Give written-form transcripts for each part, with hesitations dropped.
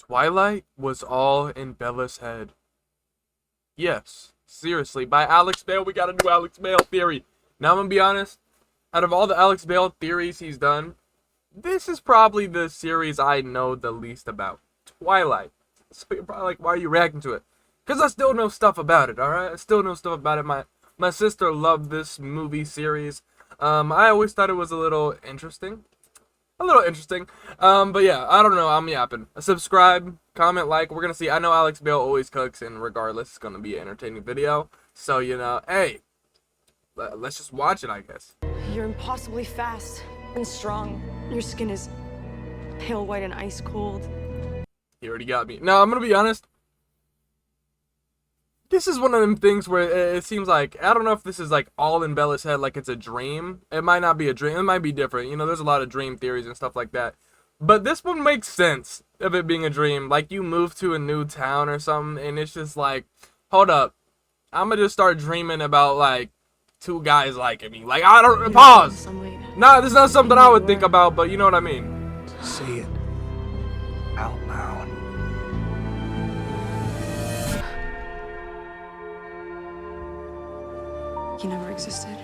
Twilight was all in Bella's head. Yes, seriously. By Alex Bale, we got a new Alex Bale theory. Now I'm gonna be honest. Out of all the Alex Bale theories he's done, this is probably the series I know the least about. Twilight. So you're probably like, why are you reacting to it? Because I still know stuff about it, alright? I still know stuff about it. My sister loved this movie series. I always thought it was a little interesting. But yeah, I don't know. I'm yapping. Subscribe, comment, like. We're gonna see. I know Alex Bale always cooks, and regardless, it's gonna be an entertaining video. So, you know, hey, let's just watch it, I guess. You're impossibly fast and strong. Your skin is pale white and ice cold. He already got me. No, I'm gonna be honest. This is one of them things where it seems like, I don't know if this is like all in Bella's head, like it's a dream. It might not be a dream. It might be different. You know, there's a lot of dream theories and stuff like that. But this one makes sense of it being a dream. Like you move to a new town or something, and it's just like, hold up. I'm gonna just start dreaming about like two guys liking me. Like, I don't, pause. Nah, this is not something I would think about, but you know what I mean. Say it out loud. You never existed.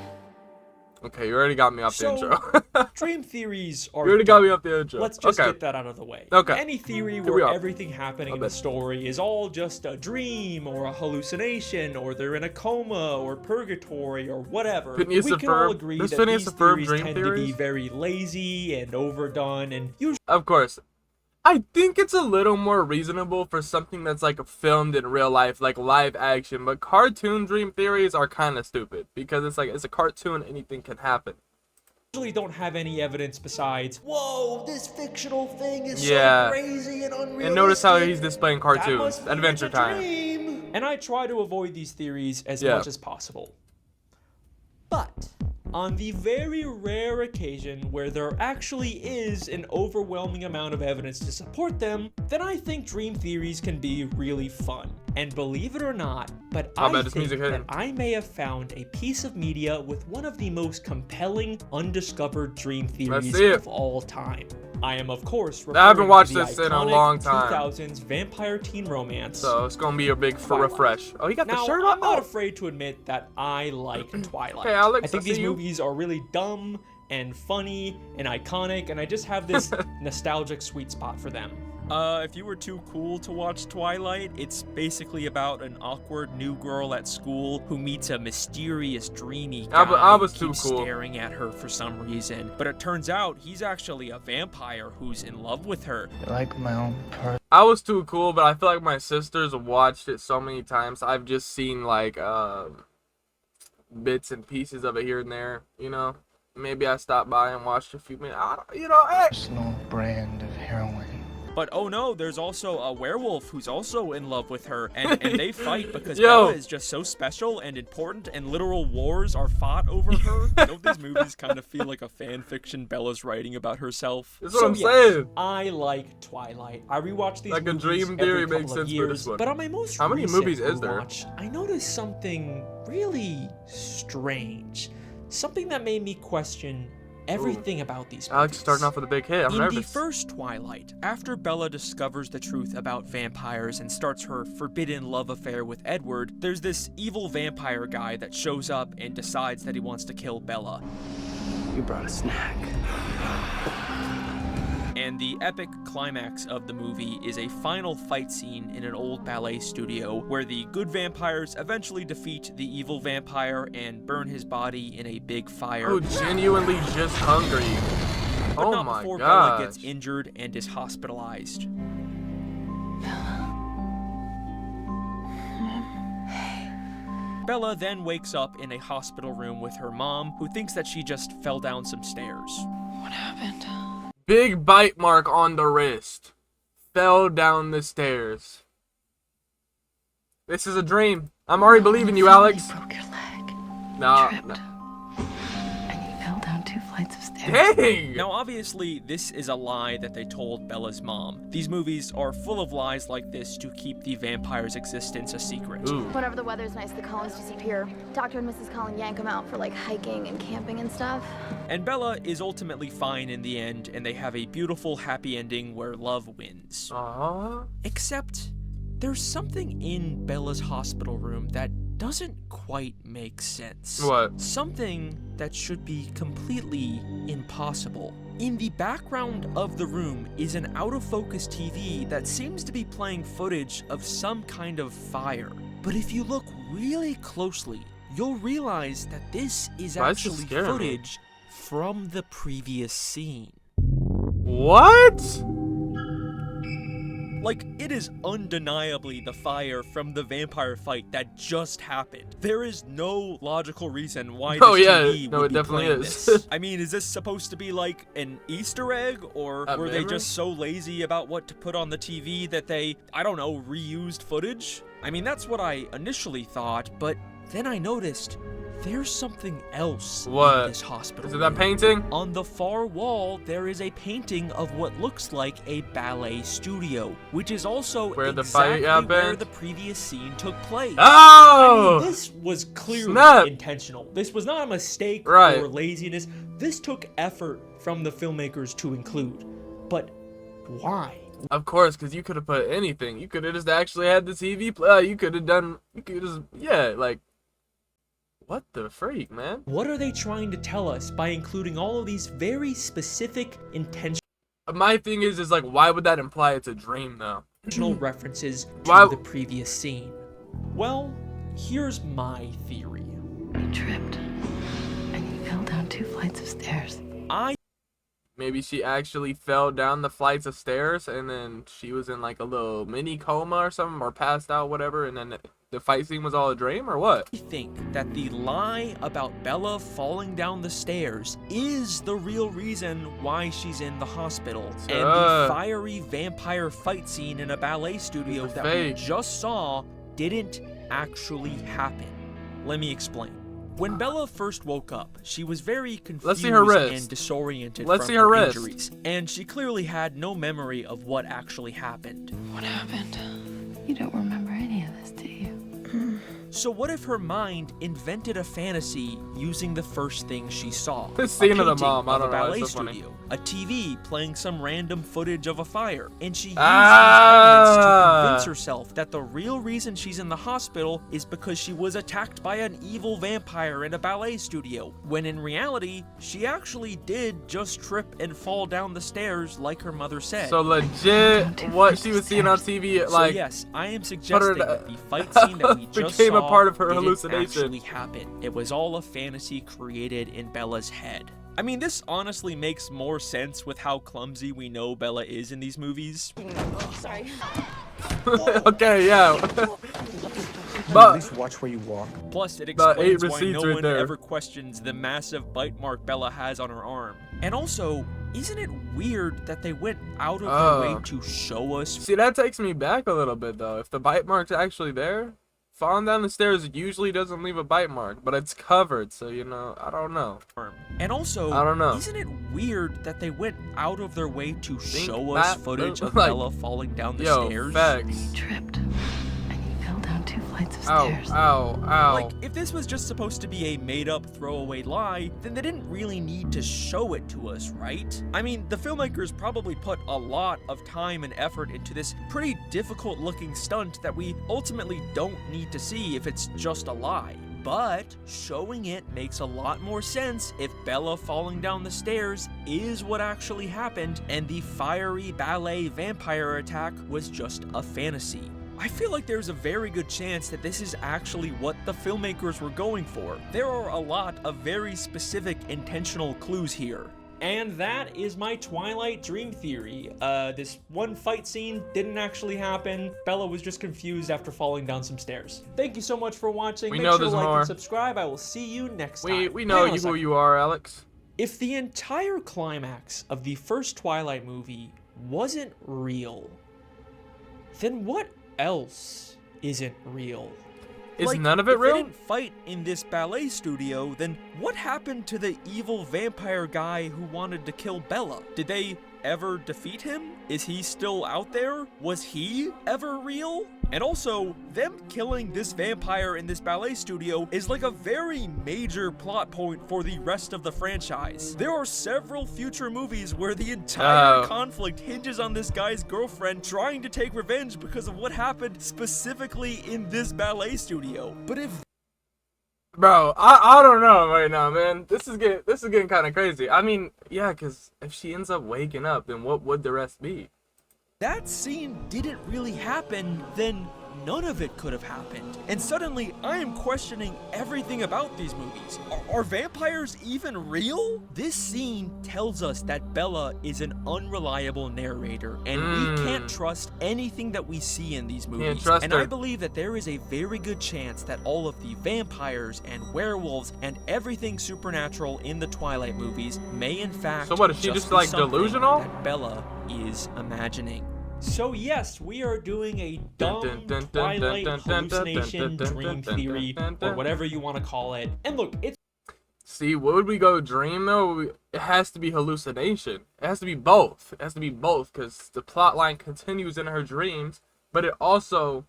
Okay, you already got me off the intro. Dream theories are You already got me off the intro. Let's just Okay. get that out of the way. Okay. Any theory Here we where are. everything happening in the story is all just a dream or a hallucination or they're in a coma or purgatory or whatever. Phineas We and can all Ferb. agree Does that Phineas these and Ferb theories dream tend to be theories? very lazy and overdone and usually Of course. I think it's a little more reasonable for something that's like filmed in real life, like live action, but cartoon dream theories are kind of stupid because it's like, it's a cartoon, anything can happen. don't have any evidence besides, whoa, this fictional thing is Yeah. so crazy and unrealistic. And notice how he's displaying That cartoons. must mean Adventure it's a Time. dream. And I try to avoid these theories as Yeah. much as possible. But on the very rare occasion where there actually is an overwhelming amount of evidence to support them, then I think dream theories can be really fun. And believe it or not, but I bet this think music that hitting. I may have found a piece of media with one of the most compelling undiscovered dream theories see it. of all time. I am, of course, I haven't referring watched to the this in a iconic long time. 2000s vampire teen romance. So it's gonna be a big Twilight. refresh. Oh, he got Now, the shirt on? I'm not afraid to admit that I like Twilight. Hey, Alex, I think I see these you. movies are really dumb and funny and iconic, and I just have this nostalgic sweet spot for them. If you were too cool to watch Twilight, it's basically about an awkward new girl at school who meets a mysterious, dreamy guy I was who keeps too cool. staring at her for some reason. But it turns out he's actually a vampire who's in love with her. Like my own part. I was too cool, but I feel like my sisters watched it so many times. I've just seen like bits and pieces of it here and there, you know. Maybe I stopped by and watched a few minutes. I don't, you know, hey. Personal brand of heroin. But oh no, there's also a werewolf who's also in love with her, and they fight because Yo. Bella is just so special and important, and literal wars are fought over her. Don't these movies kind of feel like a fan fiction Bella's writing about herself? That's what I'm saying. I like Twilight. I rewatch these Like a movies dream theory every makes couple of sense for this years, one. but on my most How many recent movies is there? rewatch, I noticed something really strange. Something that made me question everything about these movies. Alex is starting off with a big hit. I'm In nervous. the first Twilight, after Bella discovers the truth about vampires and starts her forbidden love affair with Edward, there's this evil vampire guy that shows up and decides that he wants to kill Bella. You brought a snack. And the epic climax of the movie is a final fight scene in an old ballet studio where the good vampires eventually defeat the evil vampire and burn his body in a big fire. Oh, genuinely just hungry. But Oh not my before Bella gosh. gets injured and is hospitalized. Bella then wakes up in a hospital room with her mom, who thinks that she just fell down some stairs. What happened? Big bite mark on the wrist. Fell down the stairs. This is a dream. I'm already believing you, Alex. You broke your leg. Nah, Tripped. nah. And you fell down 2 flights of stairs. stairs. Dang! Now, obviously, this is a lie that they told Bella's mom. These movies are full of lies like this to keep the vampire's existence a secret. Ooh. Whenever the weather's nice, the Collins disappear. Dr. and Mrs. Collins yank them out for like hiking and camping and stuff. And Bella is ultimately fine in the end, and they have a beautiful, happy ending where love wins. Aww. Except, there's something in Bella's hospital room that doesn't quite make sense. What? Something that should be completely impossible. In the background of the room is an out-of-focus TV that seems to be playing footage of some kind of fire. But if you look really closely, you'll realize that this is Why is this actually scaring me? footage from the previous scene. What? Like, it is undeniably the fire from the vampire fight that just happened. There is no logical reason why this Oh, yeah. TV No, would it be definitely playing is. this. I mean, is this supposed to be like an Easter egg, or A were they memory? just so lazy about what to put on the TV that they, I don't know, reused footage? I mean, that's what I initially thought, but then I noticed there's something else What? in this hospital Is it that room. painting? On the far wall, there is a painting of what looks like a ballet studio, which is also Where the fight exactly where happened? the previous scene took place. Oh! I mean, this was clearly Snap. intentional. This was not a mistake Right. or laziness. This took effort from the filmmakers to include. But why? Of course, because you could have put anything. You could have just actually had the TV play. You could have done. You could just. Yeah, like. What the freak, man? What are they trying to tell us by including all of these very specific intentional My thing is like, why would that imply it's a dream, though? references to Why- the previous scene? Well, here's my theory. You tripped. And you fell down 2 flights of stairs. I Maybe she actually fell down the flights of stairs, and then she was in like a little mini coma or something, or passed out, whatever, and then the fight scene was all a dream, or what? think that the lie about Bella falling down the stairs is the real reason why she's in the hospital. And the fiery vampire fight scene in a ballet studio It's that fake. we just saw didn't actually happen. Let me explain. When Bella first woke up, she was very confused Let's see her wrist. and disoriented Let's from see her wrist. injuries, and she clearly had no memory of what actually happened. What happened? You don't remember any of this, do you? So what if her mind invented a fantasy using the first thing she saw? This scene of the painting mom, I of don't a know, ballet it's so funny. studio, a TV playing some random footage of a fire, and she used Ah! these evidence to convince herself that the real reason she's in the hospital is because she was attacked by an evil vampire in a ballet studio, when in reality, she actually did just trip and fall down the stairs like her mother said. So legit, what she was seeing on TV, like, So yes, I am suggesting to- that the fight scene that we just became a saw part of her didn't hallucination. actually happen. It was all a fantasy created in Bella's head. I mean, this honestly makes more sense with how clumsy we know Bella is in these movies. Sorry. okay, yeah. At but least watch where you walk. Plus, it About 8 explains why receipts no right one there. ever questions the massive bite mark Bella has on her arm. And also, isn't it weird that they went out of their way to show us? see, that takes me back a little bit though. If the bite mark's actually there, falling down the stairs usually doesn't leave a bite mark, but it's covered, so you know, I don't know. And also, I don't know. isn't it weird that they went out of their way to Think show us that- footage of like, Bella falling down the Yo, stairs? facts. You tripped. And you fell down 2 flights of Ow, stairs. ow, ow. Like, if this was just supposed to be a made-up throwaway lie, then they didn't really need to show it to us, right? I mean, the filmmakers probably put a lot of time and effort into this pretty difficult-looking stunt that we ultimately don't need to see if it's just a lie. But showing it makes a lot more sense if Bella falling down the stairs is what actually happened and the fiery ballet vampire attack was just a fantasy. I feel like there's a very good chance that this is actually what the filmmakers were going for. There are a lot of very specific intentional clues here. And that is my Twilight dream theory. This one fight scene didn't actually happen. Bella was just confused after falling down some stairs. Thank you so much for watching. We Make know sure to there's like more. and subscribe. I will see you next time. we know Hang on a you who second. you are, Alex. If the entire climax of the first Twilight movie wasn't real, then what else isn't real? Is like, none of it if real? they didn't fight in this ballet studio, then what happened to the evil vampire guy who wanted to kill Bella? Did they ever defeat him? Is he still out there? Was he ever real? And also, them killing this vampire in this ballet studio is like a very major plot point for the rest of the franchise. There are several future movies where the entire conflict hinges on this guy's girlfriend trying to take revenge because of what happened specifically in this ballet studio. But if Bro, I don't know right now, man. This is getting kind of crazy. I mean, yeah, because if she ends up waking up, then what would the rest be? that scene didn't really happen, then none of it could have happened. And suddenly, I am questioning everything about these movies. Are vampires even real? This scene tells us that Bella is an unreliable narrator, and we can't trust anything that we see in these movies. Can't trust and her. I believe that there is a very good chance that all of the vampires and werewolves and everything supernatural in the Twilight movies may in fact So what, is she just be like something delusional? that Bella is imagining. So yes, we are doing a Dun, dumb dun, dun, Twilight dun, dun, dun, hallucination dun, dun, dream dun, theory, dun, dun. or whatever you want to call it. And look, it's See, what would we go dream though? It has to be hallucination. It has to be both. It has to be both because the plot line continues in her dreams, but it also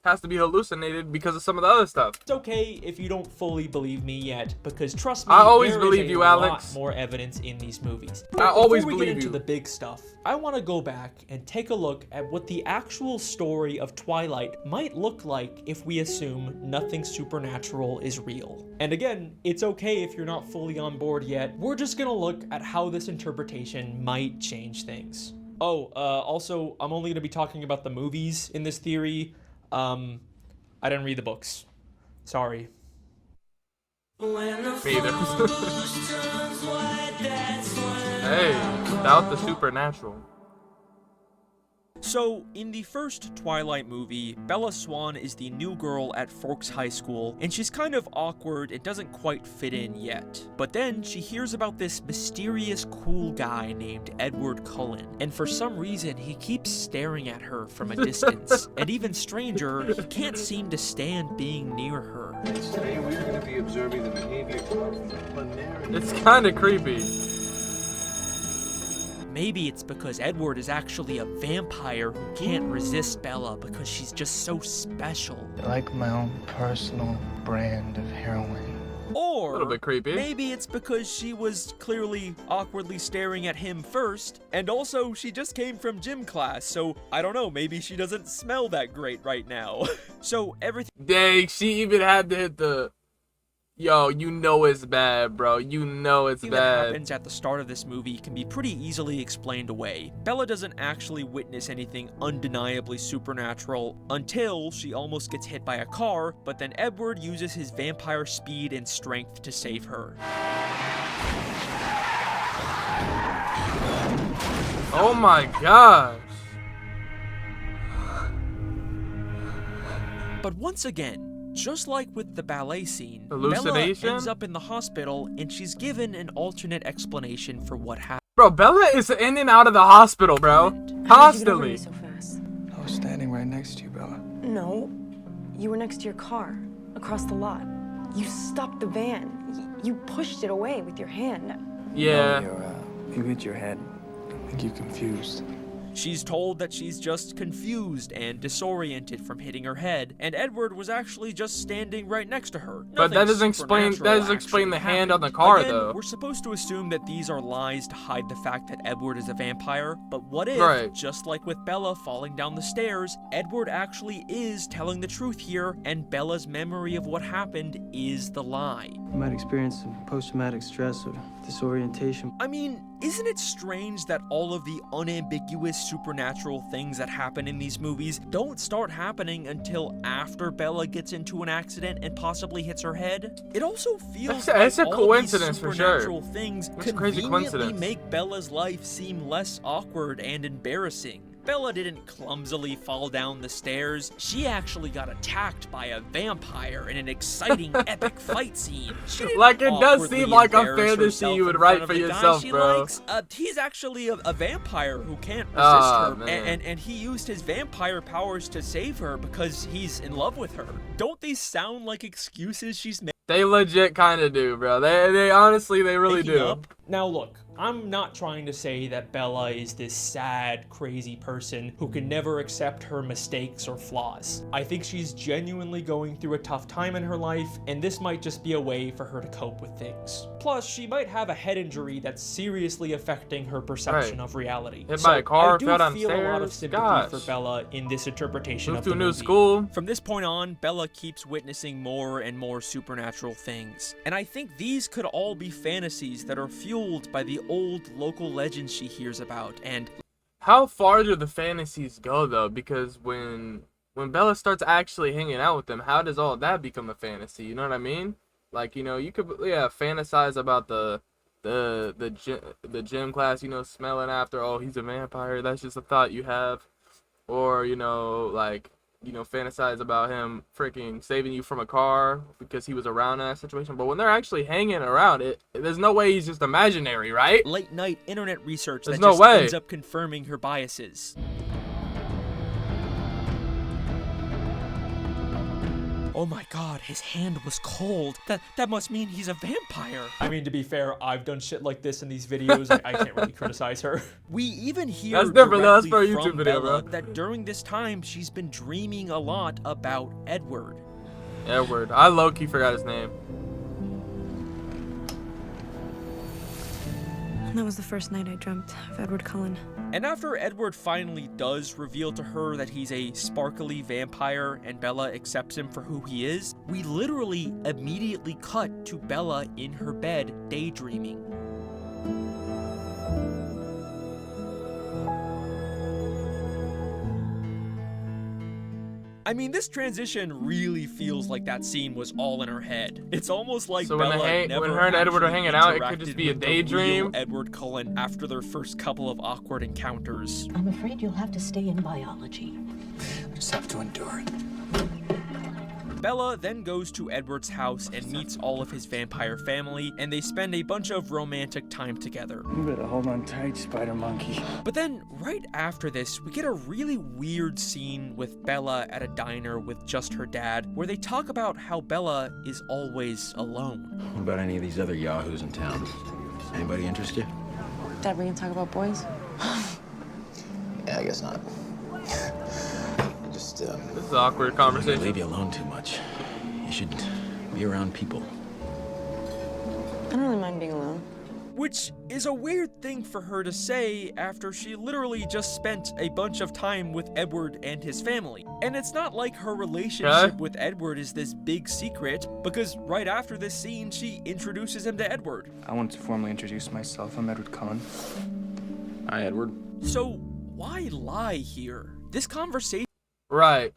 has to be hallucinated because of some of the other stuff. okay if you don't fully believe me yet, because trust me, I always there believe is a you, lot Alex. more evidence in these movies. I always Before we get believe into you. the big stuff, I want to go back and take a look at what the actual story of Twilight might look like if we assume nothing supernatural is real. And again, it's okay if you're not fully on board yet. We're just gonna look at how this interpretation might change things. Also, I'm only gonna be talking about the movies in this theory. I didn't read the books. Sorry. Me either. Hey, without the supernatural. So, in the first Twilight movie, Bella Swan is the new girl at Forks High School, and she's kind of awkward and doesn't quite fit in yet. But then she hears about this mysterious cool guy named Edward Cullen, and for some reason he keeps staring at her from a distance. And even stranger, he can't seem to stand being near her. Today we are going to be observing the behavior of It's kind of creepy. Maybe it's because Edward is actually a vampire who can't resist Bella because she's just so special. Like my own personal brand of heroin. Or A little bit creepy. maybe it's because she was clearly awkwardly staring at him first, and also she just came from gym class, so I don't know, maybe she doesn't smell that great right now. So everything Dang, she even had to hit the... Yo, you know it's bad, bro. You know it's that bad. happens at the start of this movie can be pretty easily explained away. Bella doesn't actually witness anything undeniably supernatural until she almost gets hit by a car, but then Edward uses his vampire speed and strength to save her. Oh my gosh. But once again, just like with the ballet scene, Hallucination? Bella ends up in the hospital and she's given an alternate explanation for what happened. Bro, Bella is in and out of the hospital, bro. How did you get over Constantly. me so fast? I was standing right next to you, Bella. No, you were next to your car, across the lot. You stopped the van. You pushed it away with your hand. Yeah. You hit your head. I think you're confused. She's told that she's just confused and disoriented from hitting her head, and Edward was actually just standing right next to her. But that Nothing doesn't explain supernatural the actually hand on the happened. car, Again, though. We're supposed to assume that these are lies to hide the fact that Edward is a vampire, but what if, Right. just like with Bella falling down the stairs, Edward actually is telling the truth here, and Bella's memory of what happened is the lie? You might experience some post-traumatic stress or disorientation. I mean, isn't it strange that all of the unambiguous supernatural things that happen in these movies don't start happening until after Bella gets into an accident and possibly hits her head? It also feels It's a like all coincidence of these for sure. supernatural things It's a crazy conveniently coincidence. make Bella's life seem less awkward and embarrassing. Bella didn't clumsily fall down the stairs. She actually got attacked by a vampire in an exciting epic fight scene. She didn't Like, it does awkwardly seem like a embarrass fantasy herself you would in write front of for the guy yourself, she bro. likes. He's actually a vampire who can't resist Aw, her, man. and he used his vampire powers to save her because he's in love with her. Don't these sound like excuses she's making? They legit kind of do, bro. They honestly, they really Making do. up. Now look, I'm not trying to say that Bella is this sad, crazy person who can never accept her mistakes or flaws. I think she's genuinely going through a tough time in her life, and this might just be a way for her to cope with things. Plus, she might have a head injury that's seriously affecting her perception Right. of reality. Hit So by a car, I do fell feel a lot of downstairs. sympathy Gosh. for Bella in this interpretation Moved of to the a new movie. school. From this point on, Bella keeps witnessing more and more supernatural things. And I think these could all be fantasies that are fueled by the old local legends she hears about. And How far do the fantasies go though? Because when Bella starts actually hanging out with them, how does all that become a fantasy? You know what I mean? Like, you know, you could fantasize about the gym class, you know, smelling after, oh, he's a vampire. That's just a thought you have. Or, you know, like, you know, fantasize about him freaking saving you from a car because he was around in that situation. But when they're actually hanging around it, there's no way he's just imaginary, right? late night internet research There's that no just way. ends up confirming her biases. Oh my god, his hand was cold. That must mean he's a vampire. I mean, to be fair, I've done shit like this in these videos. I can't really criticize her. We even hear That's different, though. That's directly for a YouTube from video, Bella bro. that during this time, she's been dreaming a lot about Edward. Edward. I low-key forgot his name. That was the first night I dreamt of Edward Cullen. And after Edward finally does reveal to her that he's a sparkly vampire and Bella accepts him for who he is, we literally immediately cut to Bella in her bed daydreaming. I mean, this transition really feels like that scene was all in her head. It's almost like So when Bella never when her and Edward are actually hanging out, it could just interacted be a with the real daydream. Edward Cullen after their first couple of awkward encounters. I'm afraid you'll have to stay in biology. Just have to endure it. Bella then goes to Edward's house and meets all of his vampire family, and they spend a bunch of romantic time together. You better hold on tight, spider monkey. But then, right after this, we get a really weird scene with Bella at a diner with just her dad, where they talk about how Bella is always alone. What about any of these other yahoos in town? Anybody interest you? Dad, we can talk about boys? Yeah, I guess not. Just, This is an awkward conversation. leave you alone too much. You should be around people. I don't really mind being alone. Which is a weird thing for her to say after she literally just spent a bunch of time with Edward and his family. And it's not like her relationship with Edward is this big secret, because right after this scene, she introduces him to Edward. I want to formally introduce myself. I'm Edward Cullen. Hi, Edward. So why lie here? This conversation Right.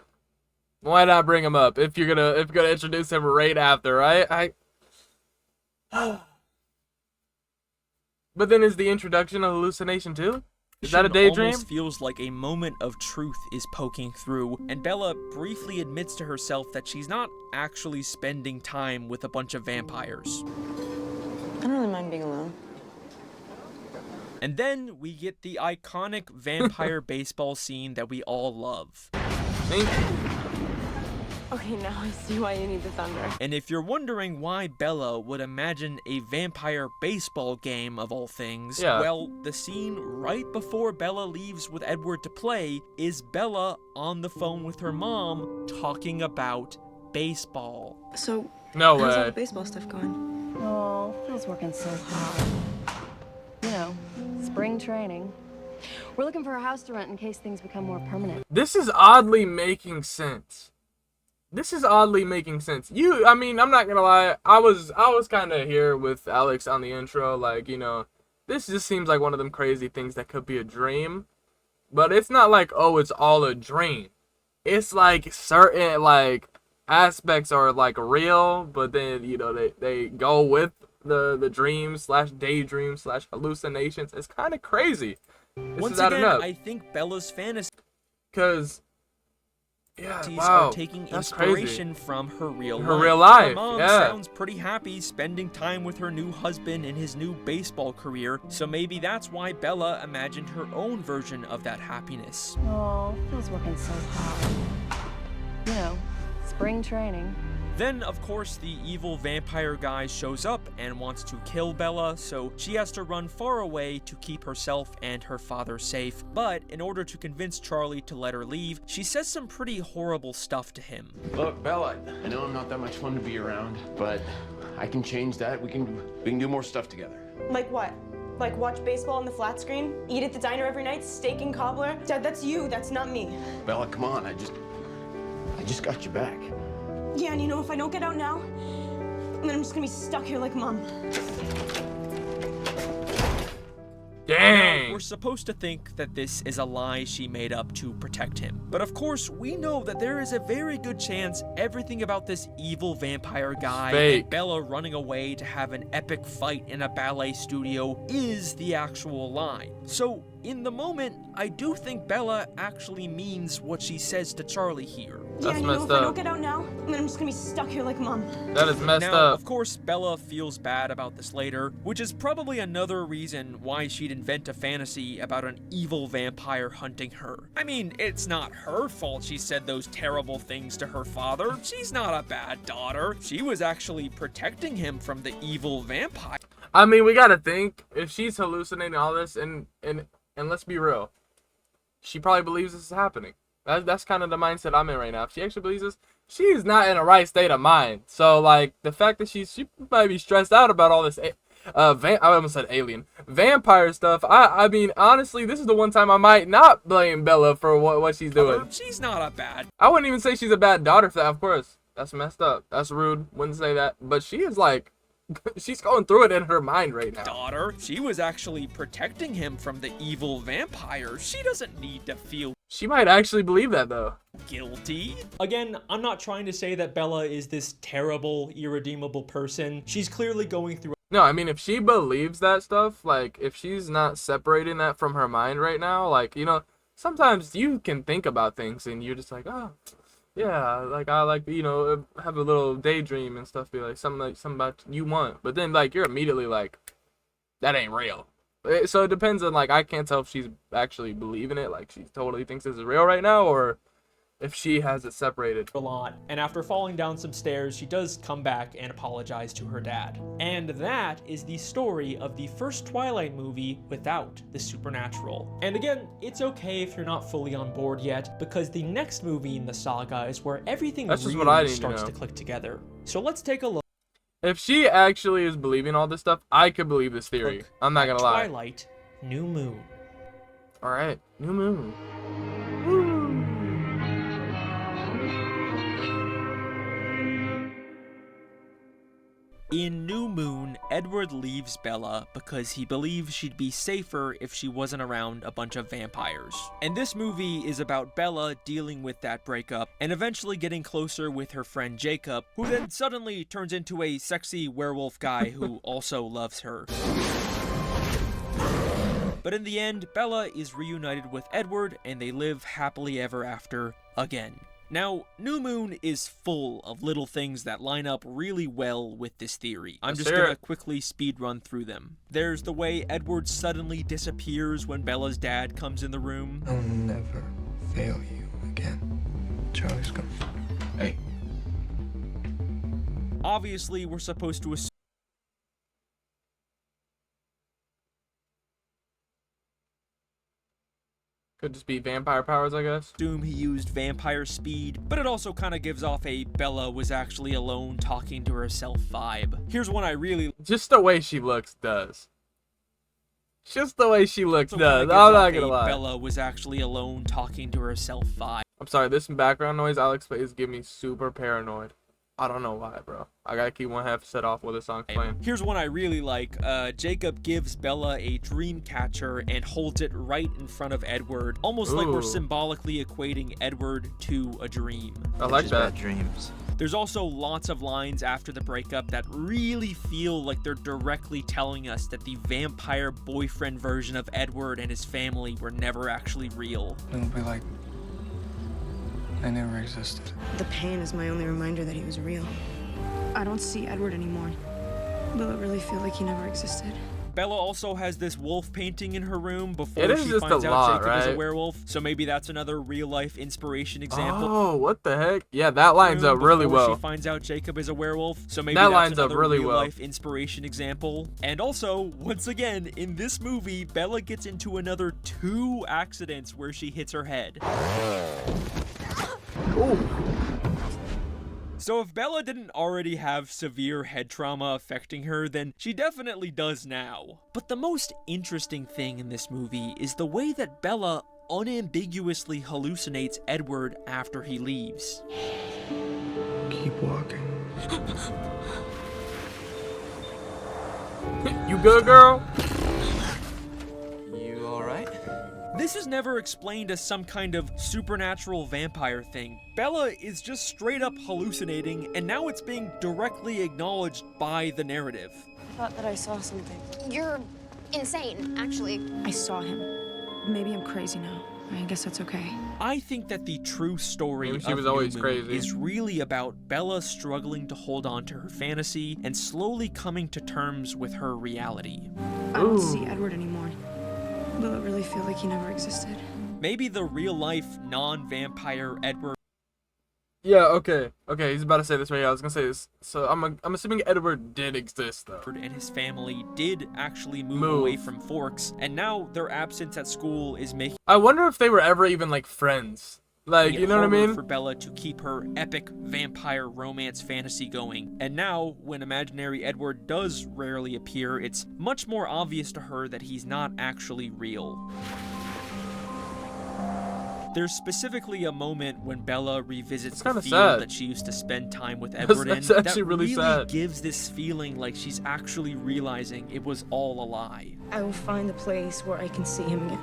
Why not bring him up if you're gonna introduce him right after, right? But then is the introduction a hallucination too? Is that a daydream? almost feels like a moment of truth is poking through, and Bella briefly admits to herself that she's not actually spending time with a bunch of vampires. I don't really mind being alone. And then we get the iconic vampire baseball scene that we all love. Thank you. Okay, now I see why you need the thunder. And if you're wondering why Bella would imagine a vampire baseball game of all things, Yeah. well, the scene right before Bella leaves with Edward to play is Bella on the phone with her mom talking about baseball. So, No how's all way. the baseball stuff going? Oh, Phil's working so hard. You know, spring training. We're looking for a house to rent in case things become more permanent. This is oddly making sense. I mean, I'm not gonna lie. I was kind of here with Alex on the intro. Like, you know, this just seems like one of them crazy things that could be a dream. But it's not like, oh, it's all a dream. It's like certain, like, aspects are, like, real. But then, you know, they go with the dreams / daydreams / hallucinations. It's kind of crazy. Once is adding again, up. I think Bella's fantasies Cause, yeah, are wow, taking that's inspiration crazy. from her real Her life. real life, Her mom yeah. sounds pretty happy spending time with her new husband and his new baseball career, so maybe that's why Bella imagined her own version of that happiness. Oh, Phil's working so hard. You know, spring training. Then, of course, the evil vampire guy shows up and wants to kill Bella, so she has to run far away to keep herself and her father safe. But in order to convince Charlie to let her leave, she says some pretty horrible stuff to him. Look, Bella, I know I'm not that much fun to be around, but I can change that. We can do more stuff together. Like what? Like watch baseball on the flat screen? Eat at the diner every night? Steak and cobbler? Dad, that's you, that's not me. Bella, come on. I just got you back. Yeah, and you know, if I don't get out now, then I'm just gonna be stuck here like Mom. Dang. We're supposed to think that this is a lie she made up to protect him. But of course, we know that there is a very good chance everything about this evil vampire guy Fake. and Bella running away to have an epic fight in a ballet studio is the actual lie. So, in the moment, I do think Bella actually means what she says to Charlie here. Yeah, That's and you know, messed if I don't up. get out now, then I'm just gonna be stuck here like Mom. That is messed Now, up. of course, Bella feels bad about this later, which is probably another reason why she'd invent a fantasy about an evil vampire hunting her. I mean, it's not her fault she said those terrible things to her father. She's not a bad daughter. She was actually protecting him from the evil vampire. I mean, we gotta think if she's hallucinating all this, and let's be real, she probably believes this is happening. That's kind of the mindset I'm in right now. If she actually believes this, she's not in a right state of mind. So like the fact that she might be stressed out about all this, I almost said alien vampire stuff. I mean honestly, this is the one time I might not blame Bella for what she's doing. She's not a bad I wouldn't even say she's a bad daughter for that. Of course, that's messed up. That's rude. Wouldn't say that. But she is like, she's going through it in her mind right now. daughter. She was actually protecting him from the evil vampire. She doesn't need to feel She might actually believe that though. guilty. Again, I'm not trying to say that Bella is this terrible, irredeemable person. She's clearly going through No, I mean, if she believes that stuff, like, if she's not separating that from her mind right now, like, you know, sometimes you can think about things and you're just like, oh, yeah, like, I like, you know, have a little daydream and stuff, be like something about you want. But then, like, you're immediately like, that ain't real. So it depends on, like, I can't tell if she's actually believing it, like, she totally thinks this is real right now, or if she has it separated. a lot, and after falling down some stairs, she does come back and apologize to her dad. And that is the story of the first Twilight movie without the supernatural. And again, it's okay if you're not fully on board yet, because the next movie in the saga is where everything That's just really what I need to starts know. to click together. So let's take a look If she actually is believing all this stuff, I could believe this theory. I'm not at gonna lie. Twilight, New Moon. Alright, New Moon. In New Moon, Edward leaves Bella because he believes she'd be safer if she wasn't around a bunch of vampires. And this movie is about Bella dealing with that breakup and eventually getting closer with her friend Jacob, who then suddenly turns into a sexy werewolf guy who also loves her. But in the end, Bella is reunited with Edward and they live happily ever after again. Now, New Moon is full of little things that line up really well with this theory. I'm just gonna quickly speed run through them. There's the way Edward suddenly disappears when Bella's dad comes in the room. I'll never fail you again. Charlie's gone. Hey, Obviously, we're supposed to Could just be vampire powers, I guess. assume he used vampire speed, but it also kind of gives off a Bella was actually alone talking to herself vibe. Here's one I really Just the way she looks does. Just the way she looks also does. kinda I'm gives not off gonna a lie. Bella was actually alone talking to herself vibe. I'm sorry, this background noise Alex Bale is giving me super paranoid. I don't know why, bro. I gotta keep one half set off with the song playing. Here's one I really like. Jacob gives Bella a dream catcher and holds it right in front of Edward, almost like we're Ooh. symbolically equating Edward to a dream. I like that. Dreams. There's also lots of lines after the breakup that really feel like they're directly telling us that the vampire boyfriend version of Edward and his family were never actually real. It'll be like I never existed. The pain is my only reminder that he was real. I don't see Edward anymore. Will it really feel like he never existed? Bella also has this wolf painting in her room before It is she just finds a out lot, Jacob is a right? werewolf, so maybe that's another real-life inspiration example. Oh, what the heck? Yeah, that lines up really Before well. She finds out Jacob is a werewolf, so maybe That that's lines up another really well. real-life inspiration example. And also, once again, in this movie, Bella gets into another 2 accidents where she hits her head. Ooh. So if Bella didn't already have severe head trauma affecting her, then she definitely does now. But the most interesting thing in this movie is the way that Bella unambiguously hallucinates Edward after he leaves. Keep walking. You good, girl? You alright? This is never explained as some kind of supernatural vampire thing. Bella is just straight up hallucinating, and now it's being directly acknowledged by the narrative. I thought that I saw something. You're insane, actually. I saw him. Maybe I'm crazy now. I guess that's okay. I think that the true story Maybe she of was New always Moon crazy. is really about Bella struggling to hold on to her fantasy and slowly coming to terms with her reality. I don't Ooh. see Edward anymore. Will it really feel like he never existed? Maybe the real-life, non-vampire Edward Yeah, okay. Okay, he's about to say this right here. I was gonna say this. So I'm assuming Edward did exist, though. and his family did actually move Move. away from Forks, and now their absence at school is making I wonder if they were ever even, like, friends. Like, it you know what I harder mean? for Bella to keep her epic vampire romance fantasy going. And now, when imaginary Edward does rarely appear, it's much more obvious to her that he's not actually real. There's specifically a moment when Bella revisits It's the kinda field sad. that she used to spend time with Edward That's in. actually That really sad. gives this feeling like she's actually realizing it was all a lie. I will find a place where I can see him again.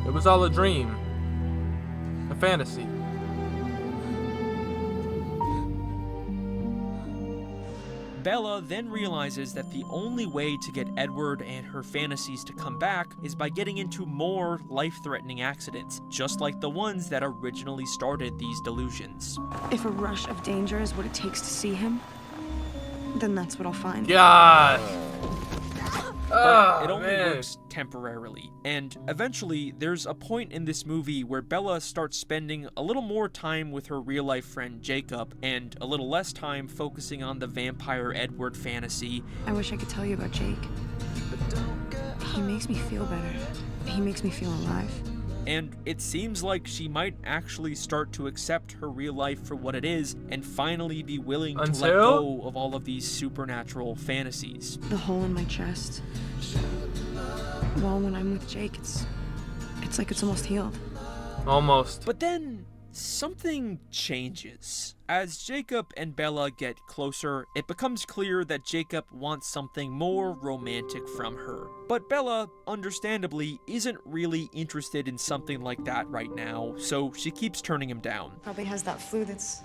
It was all a dream. A fantasy. Bella then realizes that the only way to get Edward and her fantasies to come back is by getting into more life-threatening accidents, just like the ones that originally started these delusions. If a rush of danger is what it takes to see him, then that's what I'll find. God. But it only man. works temporarily, and eventually there's a point in this movie where Bella starts spending a little more time with her real-life friend Jacob, and a little less time focusing on the vampire Edward fantasy. I wish I could tell you about Jake. He makes me feel better. He makes me feel alive. And it seems like she might actually start to accept her real life for what it is and finally be willing to let Until? go of all of these supernatural fantasies. The hole in my chest. Well, when I'm with Jake, it's like it's almost healed. Almost. But then something changes. As Jacob and Bella get closer, it becomes clear that Jacob wants something more romantic from her. But Bella, understandably, isn't really interested in something like that right now, so she keeps turning him down. Probably has that flu that's...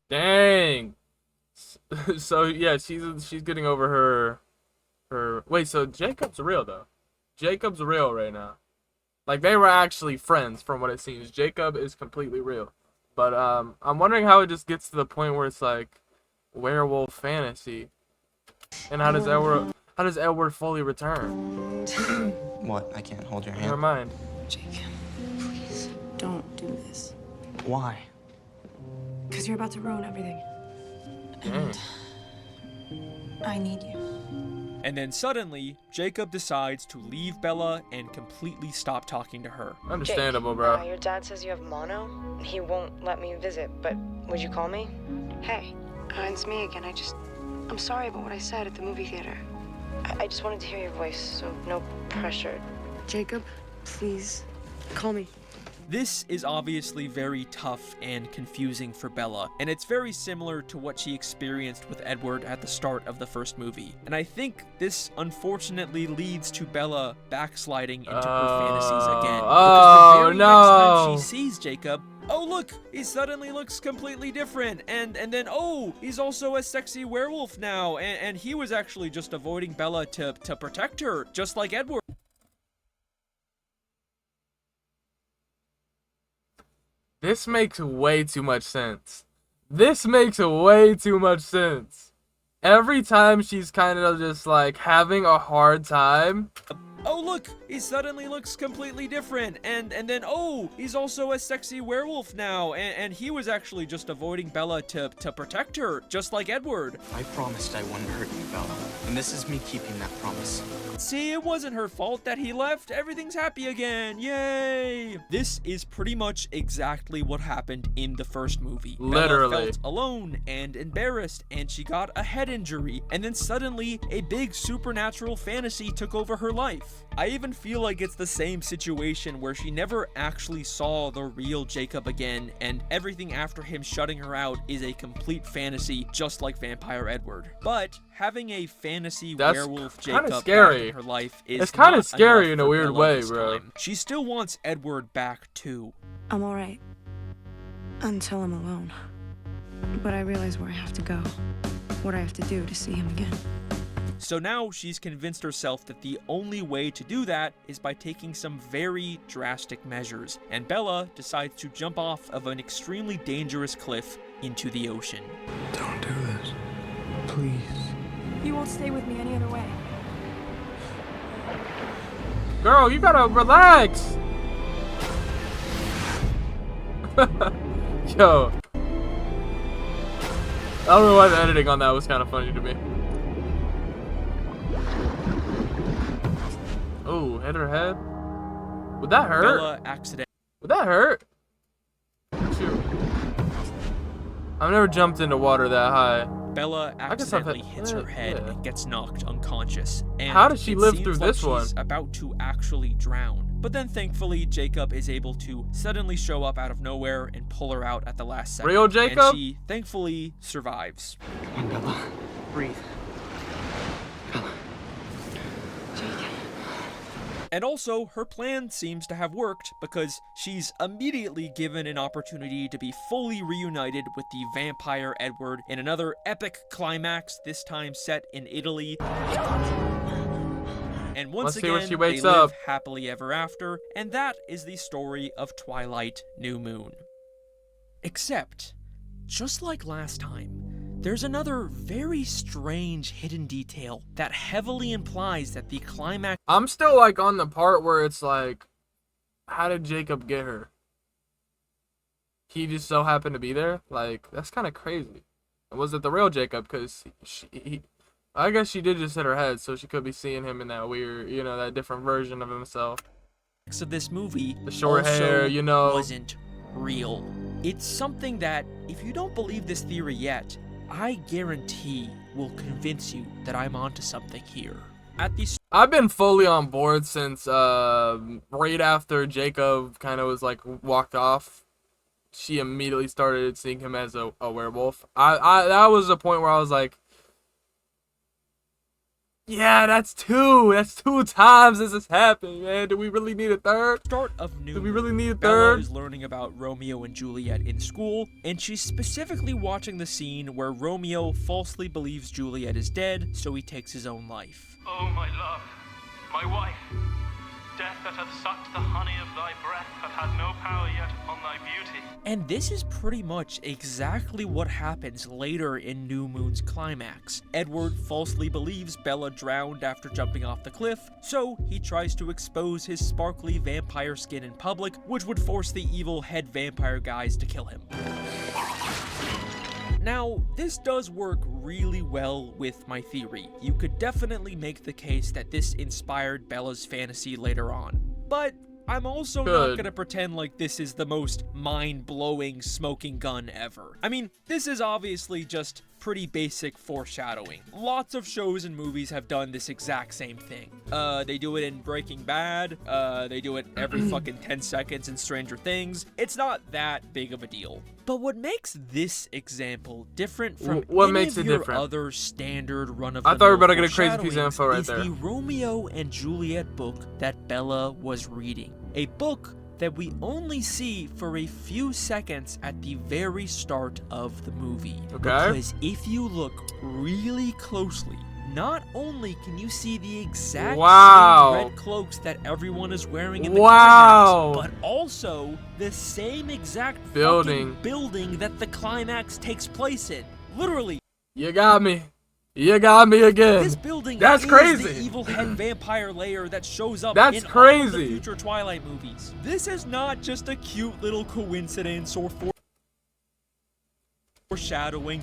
Dang. So yeah, she's getting over her. Wait, so Jacob's real though. Jacob's real right now. Like, they were actually friends from what it seems. Jacob is completely real. But I'm wondering how it just gets to the point where it's like werewolf fantasy. And how does Edward fully return? What? I can't hold your Never hand. mind. Jake, please, don't do this. Why? Because you're about to ruin everything. Dang. I need you. And then suddenly, Jacob decides to leave Bella and completely stop talking to her. Understandable, bro. Your dad says you have mono. He won't let me visit, but would you call me? Hey, it's me again. I'm sorry about what I said at the movie theater. I just wanted to hear your voice, so no pressure. Jacob, Please, call me. This is obviously very tough and confusing for Bella, and it's very similar to what she experienced with Edward at the start of the first movie. And I think this unfortunately leads to Bella backsliding into her fantasies again. Because the very next time she sees Jacob, oh look, he suddenly looks completely different, and then oh, he's also a sexy werewolf now, and he was actually just avoiding Bella to protect her, just like Edward. This makes way too much sense. This makes way too much sense. Every time she's kind of just like having a hard time. Oh look, he suddenly looks completely different, and then oh, he's also a sexy werewolf now, and he was actually just avoiding Bella to protect her, just like Edward. I promised I wouldn't hurt you, Bella, and this is me keeping that promise. See, it wasn't her fault that he left. Everything's happy again. Yay! This is pretty much exactly what happened in the first movie. Literally. Bella felt alone and embarrassed, and she got a head injury, and then suddenly a big supernatural fantasy took over her life. I even feel like it's the same situation where she never actually saw the real Jacob again, and everything after him shutting her out is a complete fantasy, just like Vampire Edward. But having a fantasy werewolf Jacob back in her life is it's kind of not scary in enough a for weird Bella way, this bro. time. She still wants Edward back too. I'm all right. Until I'm alone. But I realize where I have to go. What I have to do to see him again. So now she's convinced herself that the only way to do that is by taking some very drastic measures, and Bella decides to jump off of an extremely dangerous cliff into the ocean. Don't do this. Please. You won't stay with me any other way. Girl, you gotta relax. Yo. I don't know why the editing on that was kind of funny to me. Oh, hit her head. Would that hurt? Bella accidentally. Would that hurt? Shoot. I've never jumped into water that high. Bella accidentally hits her head and gets knocked unconscious. And how did she live seems through like this one? She's about to actually drown. But then thankfully, Jacob is able to suddenly show up out of nowhere and pull her out at the last second. Real Jacob? And she thankfully survives. Come on, Bella. Breathe. Bella. And also, her plan seems to have worked because she's immediately given an opportunity to be fully reunited with the vampire Edward in another epic climax, this time set in Italy. And once again, they live happily ever after, and that is the story of Twilight New Moon. Except, just like last time, there's another very strange hidden detail that heavily implies that the climax... I'm still like on the part where it's like, how did Jacob get her? He just so happened to be there? Like, that's kind of crazy. And was it the real Jacob? Because I guess she did just hit her head, so she could be seeing him in that weird, you know, that different version of himself. Of this movie, the short hair, you know, wasn't real. It's something that, if you don't believe this theory yet, I guarantee will convince you that I'm onto something here. I've been fully on board since right after Jacob kind of was like walked off. She immediately started seeing him as a werewolf. That was the point where I was like, yeah, that's two times this has happened, man. Do we really need a third? Start of New Do we really need a Bella third? is learning about Romeo and Juliet in school, and she's specifically watching the scene where Romeo falsely believes Juliet is dead, so he takes his own life. Oh, my love, my wife, death that hath sucked the honey of thy breath hath had no power yet upon thy beauty. And this is pretty much exactly what happens later in New Moon's climax. Edward falsely believes Bella drowned after jumping off the cliff, so he tries to expose his sparkly vampire skin in public, which would force the evil head vampire guys to kill him. Now, this does work really well with my theory. You could definitely make the case that this inspired Bella's fantasy later on. But I'm also not gonna pretend like this is the most mind-blowing smoking gun ever. I mean, this is obviously just pretty basic foreshadowing. Lots of shows and movies have done this exact same thing. They do it in Breaking Bad. They do it every fucking 10 seconds in Stranger Things. It's not that big of a deal. But what makes this example different from your other standard run-of-the-mill I thought we were about to get a crazy piece of info right there. Is the Romeo and Juliet book that Bella was reading. A book that we only see for a few seconds at the very start of the movie. Okay. Because if you look really closely, not only can you see the exact same red cloaks that everyone is wearing in the climax, but also the same exact building that the climax takes place in. Literally. You got me. You got me again. This building That's is crazy. The evil head vampire layer that shows up That's in crazy. all of the future Twilight movies. This is not just a cute little coincidence or foreshadowing.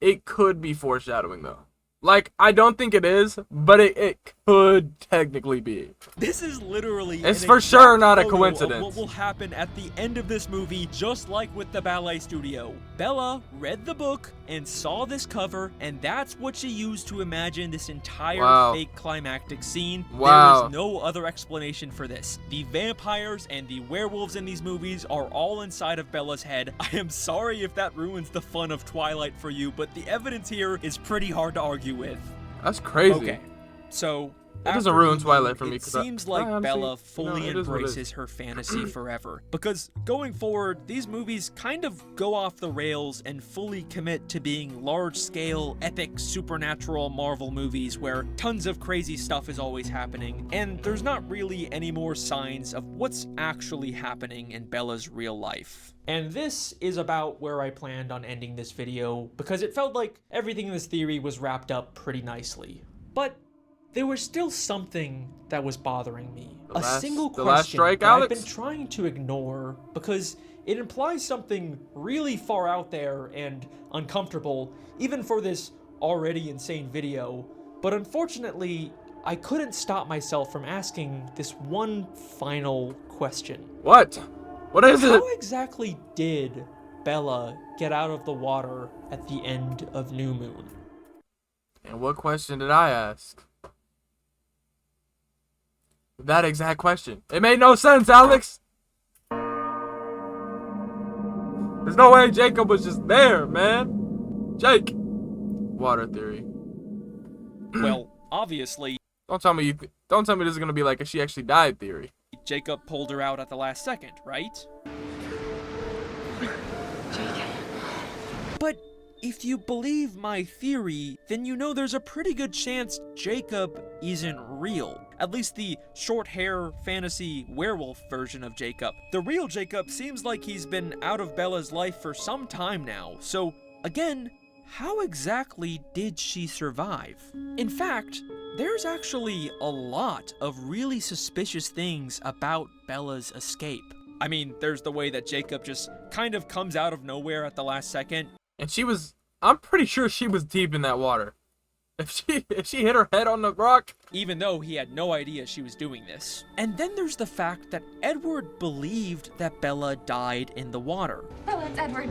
It could be foreshadowing though. Like, I don't think it is, but it could technically be. This is literally it's for sure not a coincidence. What will happen at the end of this movie, just like with the ballet studio. Bella read the book and saw this cover, and that's what she used to imagine this entire fake climactic scene. There is no other explanation for this. The vampires and the werewolves in these movies are all inside of Bella's head. I am sorry if that ruins the fun of Twilight for you, but the evidence here is pretty hard to argue with. That's crazy. Okay, so it doesn't ruin Twilight for me. It seems like Bella fully embraces her fantasy forever. Because going forward, these movies kind of go off the rails and fully commit to being large-scale, epic, supernatural Marvel movies where tons of crazy stuff is always happening, and there's not really any more signs of what's actually happening in Bella's real life. And this is about where I planned on ending this video, because it felt like everything in this theory was wrapped up pretty nicely. But there was still something that was bothering me. A single question that I've been trying to ignore because it implies something really far out there and uncomfortable, even for this already insane video. But unfortunately, I couldn't stop myself from asking this one final question. What? What is it? How exactly did Bella get out of the water at the end of New Moon? And what question did I ask? That exact question. It made no sense, Alex. There's no way Jacob was just there, man. Jake. Water theory. Well, obviously. Don't tell me this is gonna be like a she actually died theory. Jacob pulled her out at the last second, right? But if you believe my theory, then you know there's a pretty good chance Jacob isn't real. At least the short hair fantasy werewolf version of Jacob. The real Jacob seems like he's been out of Bella's life for some time now. So again, how exactly did she survive? In fact, there's actually a lot of really suspicious things about Bella's escape. I mean, there's the way that Jacob just kind of comes out of nowhere at the last second. And I'm pretty sure she was deep in that water. If she hit her head on the rock. Even though he had no idea she was doing this. And then there's the fact that Edward believed that Bella died in the water. Bella, it's Edward.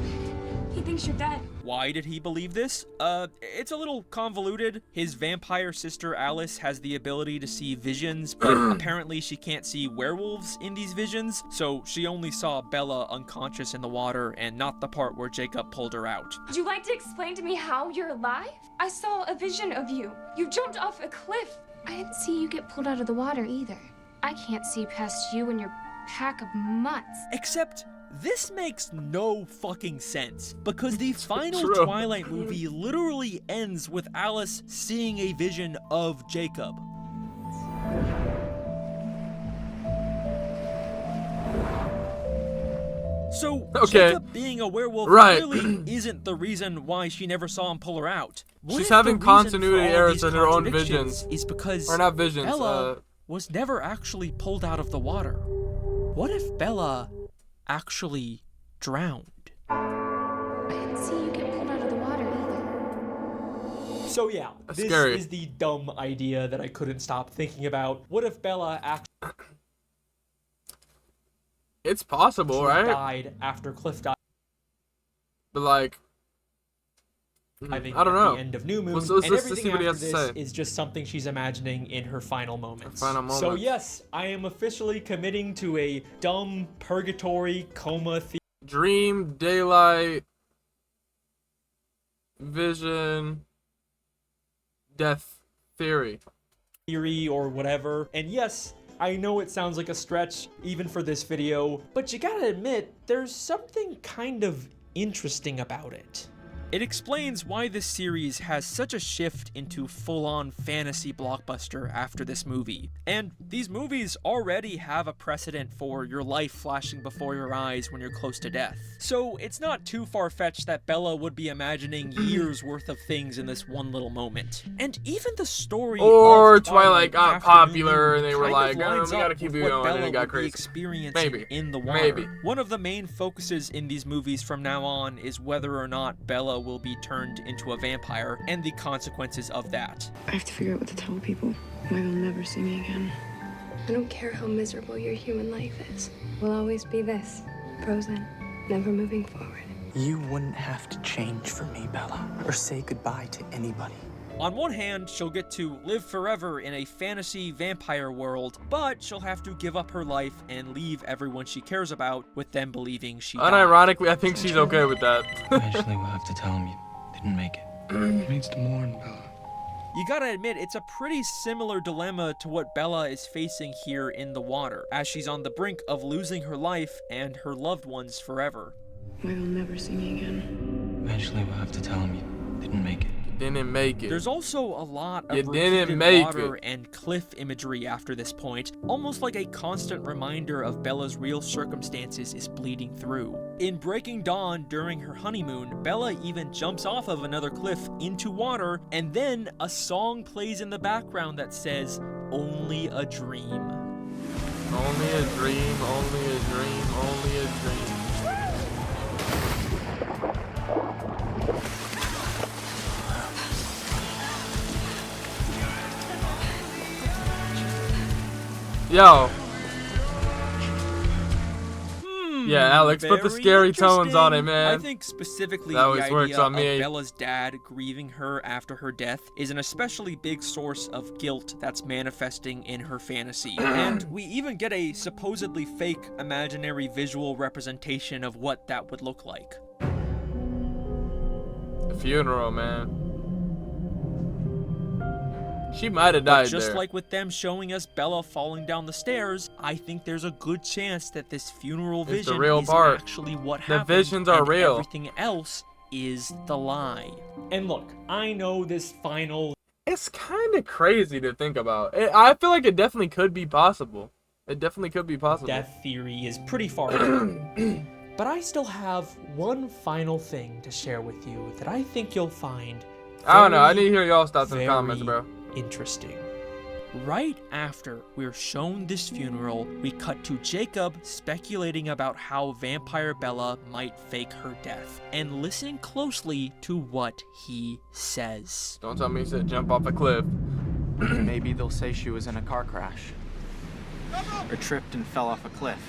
He thinks you're dead. Why did he believe this? It's a little convoluted. His vampire sister Alice has the ability to see visions, but apparently she can't see werewolves in these visions, so she only saw Bella unconscious in the water and not the part where Jacob pulled her out. Would you like to explain to me how you're alive? I saw a vision of you. You jumped off a cliff. I didn't see you get pulled out of the water either. I can't see past you and your pack of mutts. Except this makes no fucking sense, because the final Twilight movie literally ends with Alice seeing a vision of Jacob. So, Jacob being a werewolf really isn't the reason why she never saw him pull her out. She's having continuity errors in her own visions. Is because or not visions, Bella was never actually pulled out of the water. What if Bella actually drowned? I didn't see you get pulled out of the water either. So yeah, this is the dumb idea that I couldn't stop thinking about. What if Bella actually It's possible, right? died after Cliff died? But like, I think I don't know. the end of New Moon, Let's and see everything what he after has to this say. is just something she's imagining in her final moments. Final So moments. yes, I am officially committing to a dumb purgatory coma Dream, daylight, vision, death theory. Or whatever. And yes, I know it sounds like a stretch even for this video, but you gotta admit, there's something kind of interesting about it. It explains why this series has such a shift into full-on fantasy blockbuster after this movie. And these movies already have a precedent for your life flashing before your eyes when you're close to death. So it's not too far-fetched that Bella would be imagining years worth of things in this one little moment. And even the story Or of Twilight got after popular and New they Moon were kind of like, lines we up gotta keep with it what going, and Bella it got would be crazy. experiencing Maybe. in the water. Maybe. One of the main focuses in these movies from now on is whether or not Bella will be turned into a vampire and the consequences of that. I have to figure out what to tell people. Why they'll never see me again. I don't care how miserable your human life is. We'll always be this, frozen, never moving forward. You wouldn't have to change for me, Bella, or say goodbye to anybody. On one hand, she'll get to live forever in a fantasy vampire world, but she'll have to give up her life and leave everyone she cares about with them believing she died. Unironically, I think she's okay with that. Eventually, we'll have to tell him you didn't make it. He needs to mourn, Bella. You gotta admit, it's a pretty similar dilemma to what Bella is facing here in the water, as she's on the brink of losing her life and her loved ones forever. Why they'll never see me again. Eventually, we'll have to tell him you didn't make it. Didn't make it. There's also a lot of You didn't repeated make water it. and cliff imagery after this point, almost like a constant reminder of Bella's real circumstances is bleeding through. In Breaking Dawn during her honeymoon, Bella even jumps off of another cliff into water, and then a song plays in the background that says, "Only a dream." Only a dream, only a dream, only a dream. Yo. Yeah, Alex, put the Very scary tones on it, interesting. man. I think specifically That the always works idea on me. of Bella's dad grieving her after her death is an especially big source of guilt that's manifesting in her fantasy. And we even get a supposedly fake imaginary visual representation of what that would look like. The funeral, man. She might have died But just there. like with them showing us Bella falling down the stairs, I think there's a good chance that this funeral It's the vision real isn't part. actually what The happened. visions are and real. Everything else is the lie. And look, I know this final... It's kind of crazy to think about. I feel like it definitely could be possible. It definitely could be possible. death theory is pretty far down. But I still have one final thing to share with you that I think you'll find I don't know. I very, need to hear y'all's thoughts in the very comments, bro. interesting. Right after we're shown this funeral, we cut to Jacob speculating about how vampire Bella might fake her death, and listen closely to what he says. Don't tell me he said jump off a cliff. Maybe they'll say she was in a car crash. Or tripped and fell off a cliff.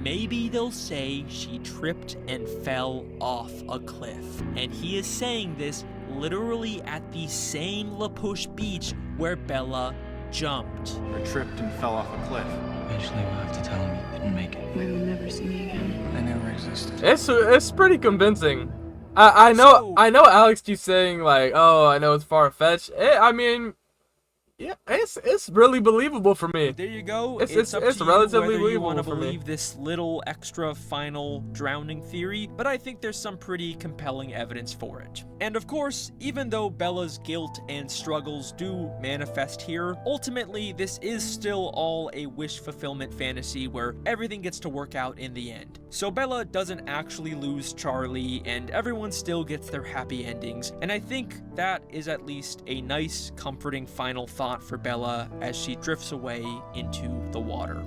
Maybe they'll say she tripped and fell off a cliff. And he is saying this literally at the same La Push beach where Bella jumped. Or tripped and fell off a cliff. Eventually, we'll have to tell him you didn't make it. Why they'll never see me again. I never existed. It's pretty convincing. I know Alex keeps saying like, oh, I know it's far fetched. I mean, yeah, it's really believable for me. There you go. It's up it's to relatively you whether you want to believable for me. believe this little extra final drowning theory, but I think there's some pretty compelling evidence for it. And of course, even though Bella's guilt and struggles do manifest here, ultimately this is still all a wish fulfillment fantasy where everything gets to work out in the end. So Bella doesn't actually lose Charlie, and everyone still gets their happy endings, and I think that is at least a nice, comforting final thought for Bella as she drifts away into the water.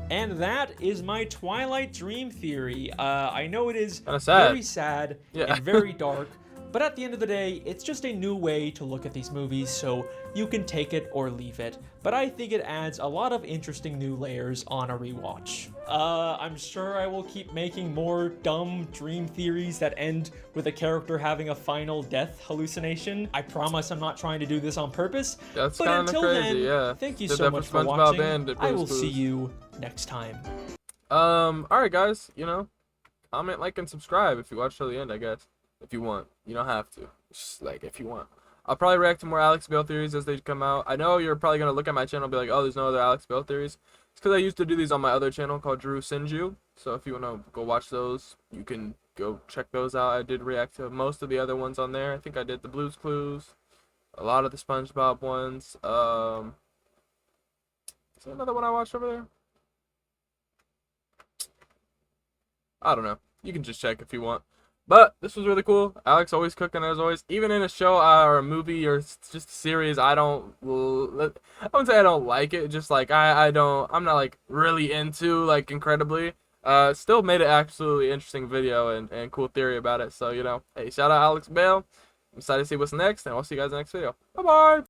And that is my Twilight dream theory. I know it is Kinda sad. very sad Yeah. and very dark, But at the end of the day, it's just a new way to look at these movies, so you can take it or leave it. But I think it adds a lot of interesting new layers on a rewatch. I'm sure I will keep making more dumb dream theories that end with a character having a final death hallucination. I promise I'm not trying to do this on purpose. That's but kind of until crazy, then, yeah. thank you Did so that much for for SpongeBob watching. and I will Blue's see Clues. you next time. Alright guys, you know, comment, like, and subscribe if you watch till the end, I guess. If you want. You don't have to. Just, like, if you want. I'll probably react to more Alex Bale theories as they come out. I know you're probably going to look at my channel and be like, oh, there's no other Alex Bale theories. It's because I used to do these on my other channel called Drew Sinju. So if you want to go watch those, you can go check those out. I did react to most of the other ones on there. I think I did the Blue's Clues, a lot of the SpongeBob ones. Is there another one I watched over there? I don't know. You can just check if you want. But this was really cool. Alex always cooking as always. Even in a show or a movie or just a series, I wouldn't say I don't like it. Just like I'm not like really into like incredibly. Still made an absolutely interesting video and cool theory about it. So, you know, hey, shout out Alex Bale. I'm excited to see what's next, and I'll see you guys in the next video. Bye bye.